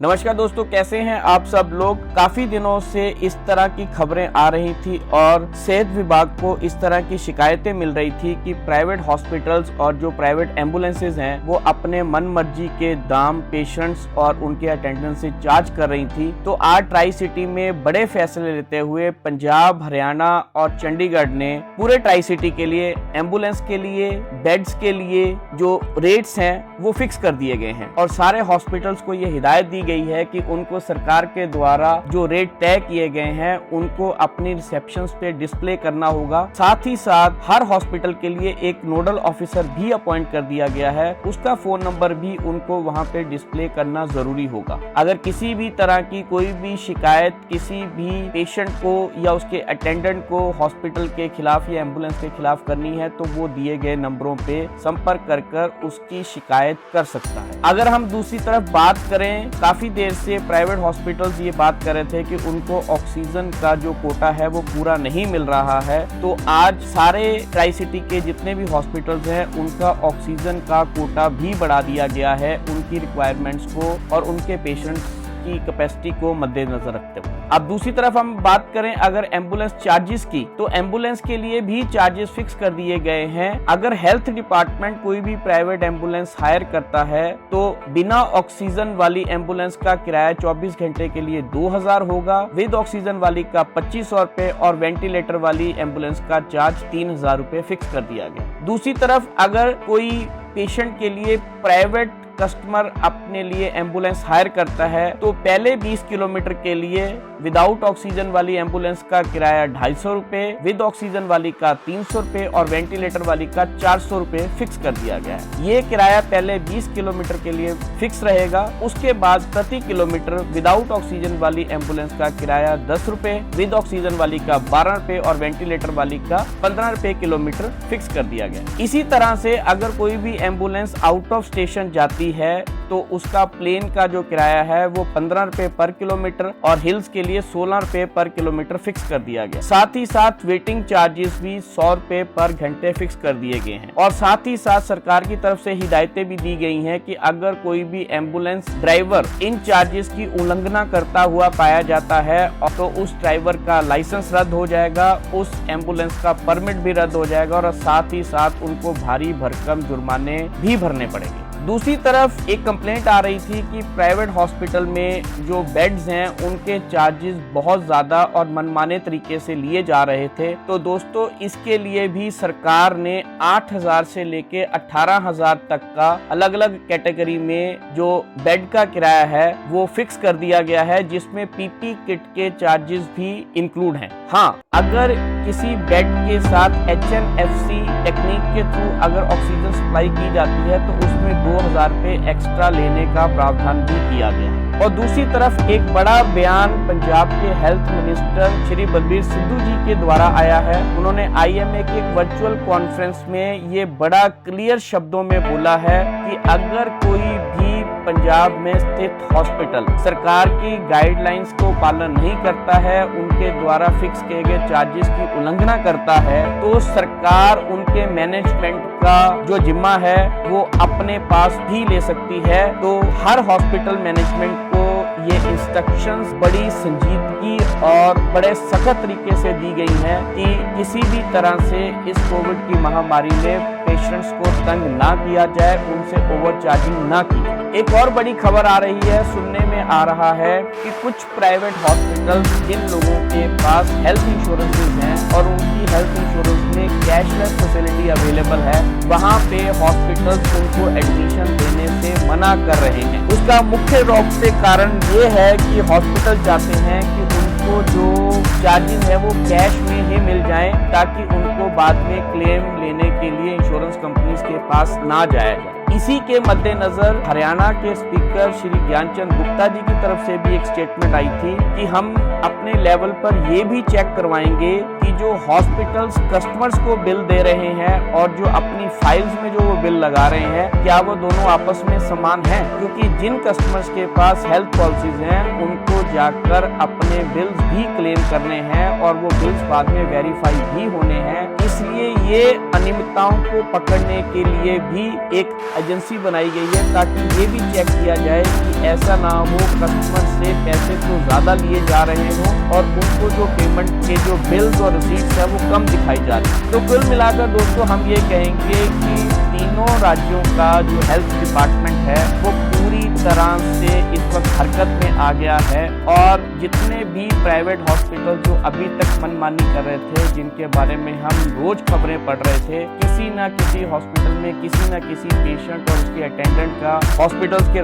नमस्कार दोस्तों, कैसे हैं आप सब लोग। काफी दिनों से इस तरह की खबरें आ रही थी और सेहत विभाग को इस तरह की शिकायतें मिल रही थी कि प्राइवेट हॉस्पिटल्स और जो प्राइवेट एम्बुलेंसेज हैं वो अपने मन मर्जी के दाम पेशेंट्स और उनके अटेंडेंस से चार्ज कर रही थी। तो आज ट्राई सिटी में बड़े फैसले लेते हुए पंजाब, हरियाणा और चंडीगढ़ ने पूरे ट्राई सिटी के लिए एम्बुलेंस के लिए बेड्स के लिए जो रेट्स हैं वो फिक्स कर दिए गए हैं और सारे हॉस्पिटल्स को ये हिदायत दी गई है कि उनको सरकार के द्वारा जो रेट तय किए गए हैं उनको अपनी रिसेप्शंस पे डिस्प्ले करना होगा। साथ ही साथ हर हॉस्पिटल के लिए एक नोडल ऑफिसर भी अपॉइंट कर दिया गया है, उसका फोन नंबर भी उनको वहां पे डिस्प्ले करना जरूरी होगा। अगर किसी भी तरह की कोई भी शिकायत किसी भी पेशेंट को या उसके अटेंडेंट को हॉस्पिटल के खिलाफ या एम्बुलेंस के खिलाफ करनी है तो वो दिए गए नंबरों पे संपर्क कर उसकी शिकायत कर सकता है। अगर हम दूसरी तरफ बात करें, काफी देर से प्राइवेट हॉस्पिटल्स ये बात कर रहे थे कि उनको ऑक्सीजन का जो कोटा है वो पूरा नहीं मिल रहा है, तो आज सारे ट्राई सिटी के जितने भी हॉस्पिटल्स हैं उनका ऑक्सीजन का कोटा भी बढ़ा दिया गया है उनकी रिक्वायरमेंट्स को और उनके पेशेंट्स की कैपेसिटी को मद्देनजर रखते हुए। अब दूसरी तरफ हम बात करें अगर एम्बुलेंस चार्जेस की, तो एम्बुलेंस के लिए भी चार्जेस फिक्स कर दिए गए हैं। अगर हेल्थ डिपार्टमेंट कोई भी प्राइवेट एम्बुलेंस हायर करता है तो बिना ऑक्सीजन वाली एम्बुलेंस का किराया 24 घंटे के लिए 2000 होगा, विद ऑक्सीजन वाली का 2500 रुपए और वेंटिलेटर वाली एम्बुलेंस का चार्ज 3000 रुपए फिक्स कर दिया गया। दूसरी तरफ अगर कोई पेशेंट के लिए प्राइवेट कस्टमर अपने लिए एम्बुलेंस हायर करता है तो पहले 20 किलोमीटर के लिए विदाउट ऑक्सीजन वाली एम्बुलेंस का किराया 250 रुपए, विद ऑक्सीजन वाली का 300 रुपए और वेंटिलेटर वाली का 400 रुपए फिक्स कर दिया गया है। ये किराया पहले 20 किलोमीटर के लिए फिक्स रहेगा। उसके बाद प्रति किलोमीटर विदाउट ऑक्सीजन वाली एम्बुलेंस का किराया 10 रुपए, विद ऑक्सीजन वाली का 12 रुपए और वेंटिलेटर वाली का 15 रुपए किलोमीटर फिक्स कर दिया गया। इसी तरह से अगर कोई भी एम्बुलेंस आउट ऑफ स्टेशन जाती है तो उसका प्लेन का जो किराया है वो 15 रुपए पर किलोमीटर और हिल्स के लिए 16 रुपए पर किलोमीटर फिक्स कर दिया गया। साथ ही साथ वेटिंग चार्जेस भी 100 रुपए पर घंटे फिक्स कर दिए गए हैं और साथ ही साथ सरकार की तरफ से हिदायतें भी दी गई हैं कि अगर कोई भी एम्बुलेंस ड्राइवर इन चार्जेस की उल्लंघना करता हुआ पाया जाता है तो उस ड्राइवर का लाइसेंस रद्द हो जाएगा, उस एम्बुलेंस का परमिट भी रद्द हो जाएगा और साथ ही साथ उनको भारी भरकम जुर्माने भी भरने पड़ेंगे। दूसरी तरफ एक कंप्लेंट आ रही थी कि प्राइवेट हॉस्पिटल में जो बेड्स हैं उनके चार्जेस बहुत ज्यादा और मनमाने तरीके से लिए जा रहे थे। तो दोस्तों इसके लिए भी सरकार ने 8000 से लेके 18000 तक का अलग अलग कैटेगरी में जो बेड का किराया है वो फिक्स कर दिया गया है, जिसमें पीपी किट के चार्जेस भी इंक्लूड हैं। हाँ, अगर किसी बेड के साथ HNFC टेक्निक के थ्रू अगर ऑक्सीजन सप्लाई की जाती है तो उसमें 2000 रुपए एक्स्ट्रा लेने का प्रावधान भी किया गया है। और दूसरी तरफ एक बड़ा बयान पंजाब के हेल्थ मिनिस्टर श्री बलबीर सिद्धू जी के द्वारा आया है। उन्होंने IMA की एक वर्चुअल कॉन्फ्रेंस में ये बड़ा क्लियर शब्दों में बोला है कि अगर कोई भी पंजाब में स्थित हॉस्पिटल सरकार की गाइडलाइंस को पालन नहीं करता है, उनके द्वारा फिक्स किए गए चार्जेस की उल्लंघना करता है, तो सरकार उनके मैनेजमेंट का जो जिम्मा है वो अपने पास भी ले सकती है। तो हर हॉस्पिटल मैनेजमेंट को ये इंस्ट्रक्शंस बड़ी संजीदगी और बड़े सख्त तरीके से दी गई हैं कि किसी भी तरह से इस कोविड की महामारी में पेशेंट्स को तंग ना किया जाए, उनसे ओवरचार्जिंग ना की जाए। एक और बड़ी खबर आ रही है, सुनने में आ रहा है कि कुछ प्राइवेट हॉस्पिटल जिन लोगों के पास हेल्थ इंश्योरेंसेज हैं और उनकी हेल्थ इंश्योरेंस में कैशलेस फैसिलिटी अवेलेबल है, वहां पे हॉस्पिटल्स उनको एडमिशन देने से मना कर रहे हैं। उसका मुख्य रूप से कारण ये है कि हॉस्पिटल चाहते हैं कि उनको जो चार्जेस है वो कैश में ही मिल जाएं ताकि उनको बाद में क्लेम लेने के लिए इंश्योरेंस कंपनीज के पास ना जाया जाए। इसी के मद्देनजर हरियाणा के स्पीकर श्री ज्ञानचंद गुप्ता जी की तरफ से भी एक स्टेटमेंट आई थी कि हम अपने लेवल पर ये भी चेक करवाएंगे कि जो हॉस्पिटल्स कस्टमर्स को बिल दे रहे हैं और जो अपनी फाइल्स में जो वो बिल लगा रहे हैं क्या वो दोनों आपस में समान हैं, क्योंकि जिन कस्टमर्स के पास हेल्थ पॉलिसीज हैं उनको जाकर अपने बिल्स भी क्लेम करने हैं और वो बिल्स बाद में वेरीफाई भी होने हैं। इसलिए ये अनियमितताओं को पकड़ने के लिए भी एक एजेंसी बनाई गई है ताकि ये भी चेक किया जाए कि ऐसा ना हो कस्टमर से पैसे तो ज्यादा लिए जा रहे हों और उनको जो पेमेंट के जो बिल्स और रिसीट्स है वो कम दिखाई जा रही है। तो कुल मिलाकर दोस्तों हम ये कहेंगे कि तीनों राज्यों का जो हेल्थ डिपार्टमेंट है वो पूरी तरह से इस वक्त हरकत में आ गया है और जितने भी प्राइवेट हॉस्पिटल जो अभी तक मनमानी कर रहे थे, जिनके बारे में हम रोज खबरें पढ़ रहे थे, किसी ना किसी हॉस्पिटल में किसी ना किसी पेशेंट और उसके अटेंडेंट का हॉस्पिटल के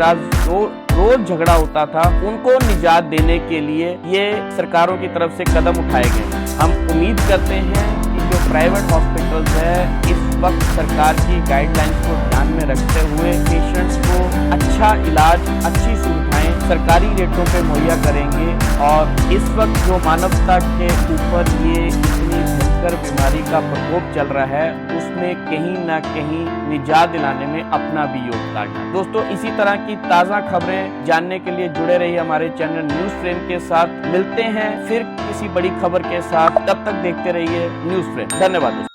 रोज झगड़ा होता था, उनको निजात देने के लिए ये सरकारों की तरफ से कदम उठाए गए। हम उम्मीद करते हैं कि जो प्राइवेट हॉस्पिटल्स है इस वक्त सरकार की गाइडलाइंस को ध्यान में रखते हुए पेशेंट्स को अच्छा इलाज, अच्छी सुविधाएं सरकारी रेटों पे मुहैया करेंगे और इस वक्त जो मानवता के ऊपर ये इतनी भयंकर बीमारी का प्रकोप चल रहा है उसमें कहीं ना कहीं निजात दिलाने में अपना भी योगदान है। दोस्तों इसी तरह की ताज़ा खबरें जानने के लिए जुड़े रहिए हमारे चैनल न्यूज फ्रेम के साथ। मिलते हैं फिर किसी बड़ी खबर के साथ, तब तक देखते रहिए न्यूज फ्रेम। धन्यवाद दोस्तों।